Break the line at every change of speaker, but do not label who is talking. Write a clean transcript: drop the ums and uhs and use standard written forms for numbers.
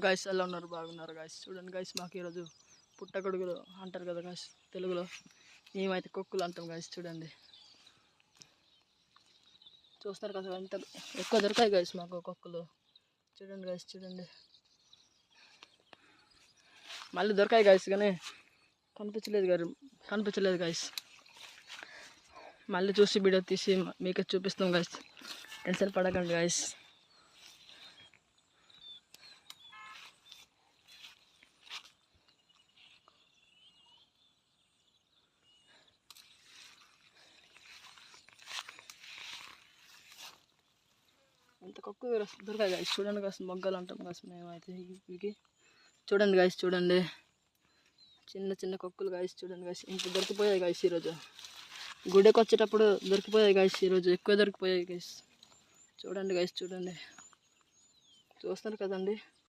Guys ఎలా ఉన్నారు? బాగున్నారు గాయస్. చూడండి గాయస్, మాకు ఈరోజు పుట్టగొడుగులు అంటారు కదా గాయస్ తెలుగులో, మేమైతే కొక్కులు అంటాం గాయస్. చూడండి, చూస్తారు కదా ఎంత ఎక్కువ దొరికాయి గాయస్ మాకు కొక్కులు. చూడండి గాయస్, చూడండి, మళ్ళీ దొరికాయి గాయస్, కానీ కనిపించలేదు గాయస్. మళ్ళీ చూసి వీడియో తీసి మీకు చూపిస్తాం గాయస్, టెన్షన్ పడకండి గాయస్. ఇంత కొక్కు దొరకాయి గాయస్. చూడండి గాయస్, మొగ్గలు అంటాం గాయస్ మేమైతే ఇవి. చూడండి గాయస్, చూడండి, చిన్న చిన్న కొక్కులు గాయస్. చూడండి గాయస్, ఇంత దొరికిపోయాయి గాయస్ ఈరోజు. గుడికి వచ్చేటప్పుడు దొరికిపోయాయి గాయస్, ఈరోజు ఎక్కువ దొరికిపోయాయి గాయస్. చూడండి గాయస్, చూడండి, చూస్తారు కదండి.